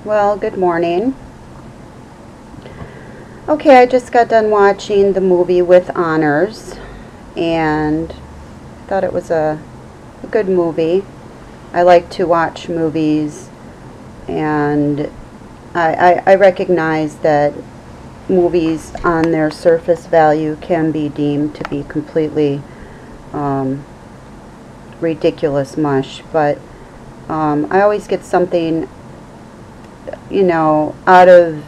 Well, good morning. Okay, I just got done watching the movie With Honors, and I thought it was a good movie. I like to watch movies, and I recognize that movies on their surface value can be deemed to be completely ridiculous mush, but I always get something, out of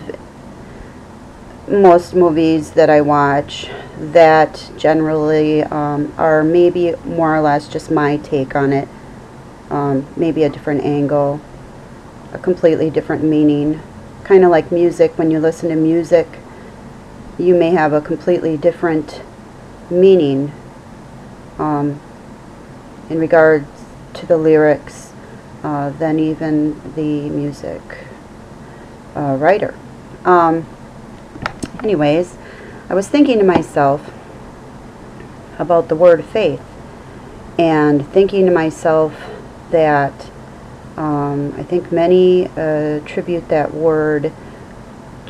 most movies that I watch that generally are maybe more or less just my take on it, maybe a different angle, a completely different meaning. Kind of like music. When you listen to music, you may have a completely different meaning in regards to the lyrics than even the music writer. Anyways, I was thinking to myself about the word faith, and thinking to myself that I think many attribute that word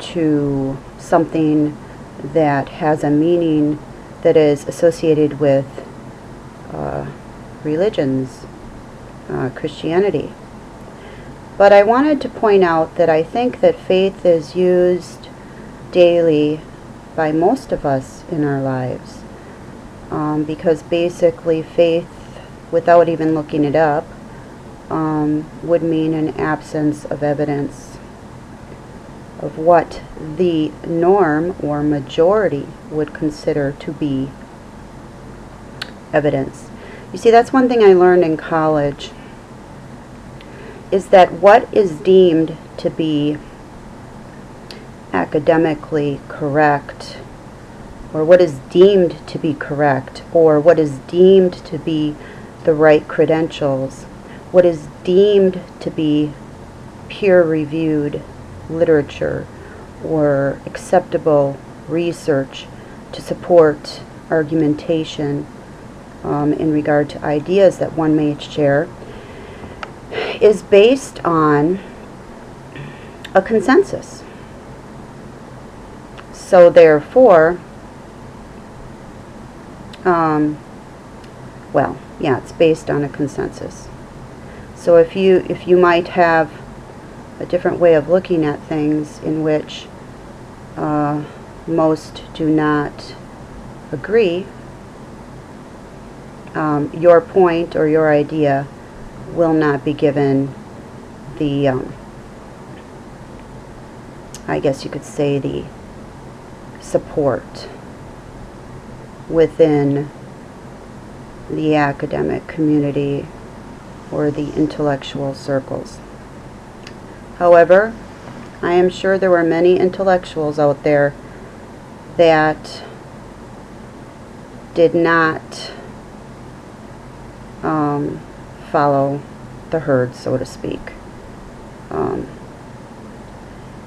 to something that has a meaning that is associated with religions, Christianity. But I wanted to point out that I think that faith is used daily by most of us in our lives, because basically faith, without even looking it up, would mean an absence of evidence of what the norm or majority would consider to be evidence. You see, that's one thing I learned in college, is that what is deemed to be academically correct, or what is deemed to be correct, or what is deemed to be the right credentials, what is deemed to be peer-reviewed literature or acceptable research to support argumentation in regard to ideas that one may share, is based on a consensus. So therefore, it's based on a consensus. So if you might have a different way of looking at things in which most do not agree, your point or your idea will not be given the, I guess you could say, the support within the academic community or the intellectual circles. However, I am sure there were many intellectuals out there that did not follow the herd, so to speak.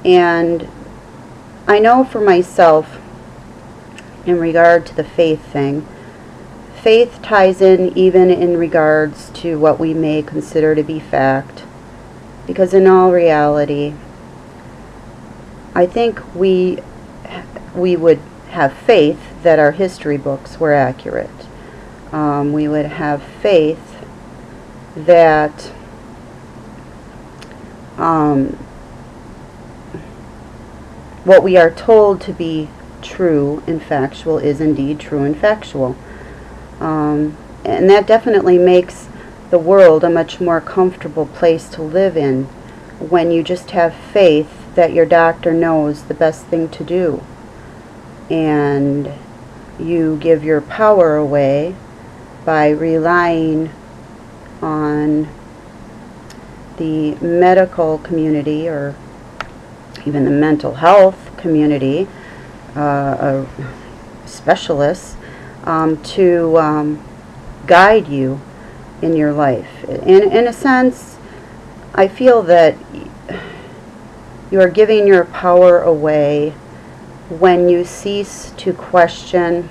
And I know for myself, in regard to the faith thing, faith ties in even in regards to what we may consider to be fact, because in all reality, I think we would have faith that our history books were accurate. We would have faith that what we are told to be true and factual is indeed true and factual. And that definitely makes the world a much more comfortable place to live in, when you just have faith that your doctor knows the best thing to do, and you give your power away by relying on the medical community, or even the mental health community, specialists, to guide you in your life. In a sense, I feel that you are giving your power away when you cease to question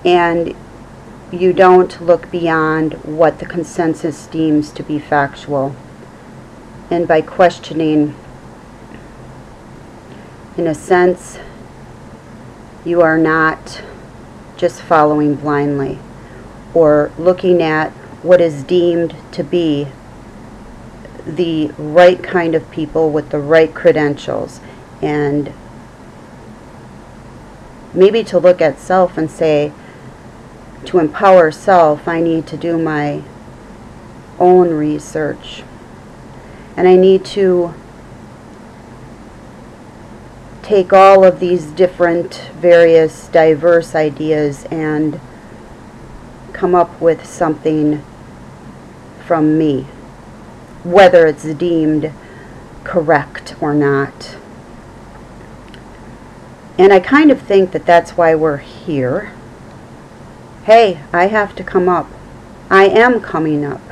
and you don't look beyond what the consensus deems to be factual. And by questioning, in a sense, you are not just following blindly or looking at what is deemed to be the right kind of people with the right credentials, and maybe to look at self and say, to empower self, I need to do my own research, and I need to take all of these different, various, diverse ideas and come up with something from me, whether it's deemed correct or not. And I kind of think that that's why we're here. Hey, I have to come up. I am coming up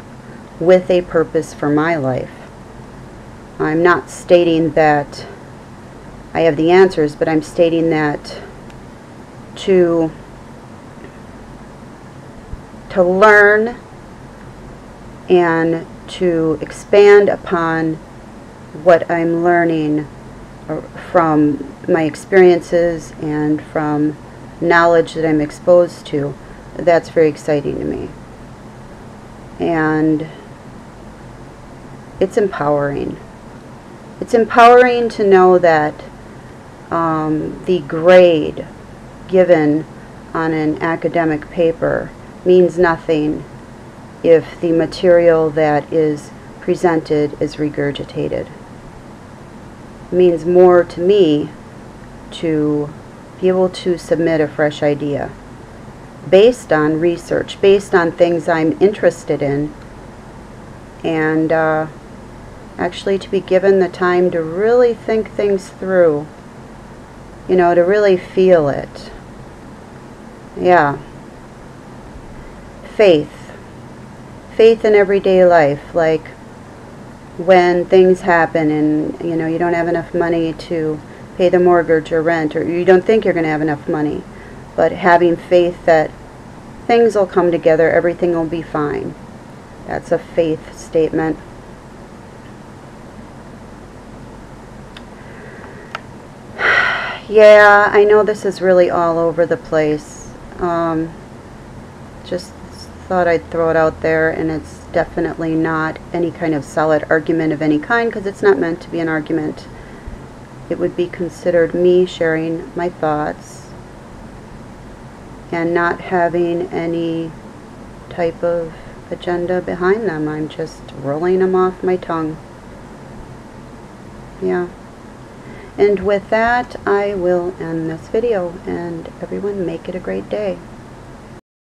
with a purpose for my life. I'm not stating that I have the answers, but I'm stating that to learn and to expand upon what I'm learning from my experiences and from knowledge that I'm exposed to, that's very exciting to me. And it's empowering. It's empowering to know that the grade given on an academic paper means nothing if the material that is presented is regurgitated. It means more to me to be able to submit a fresh idea based on research, based on things I'm interested in, and actually to be given the time to really think things through, you know, to really feel it. Yeah. Faith in everyday life, like when things happen and, you know, you don't have enough money to pay the mortgage or rent, or you don't think you're going to have enough money, but having faith that things will come together, everything will be fine. That's a faith statement. Yeah, I know this is really all over the place. Just thought I'd throw it out there, and it's definitely not any kind of solid argument of any kind, because it's not meant to be an argument. It would be considered me sharing my thoughts and not having any type of agenda behind them. I'm just rolling them off my tongue. Yeah. And with that, I will end this video, and everyone make it a great day.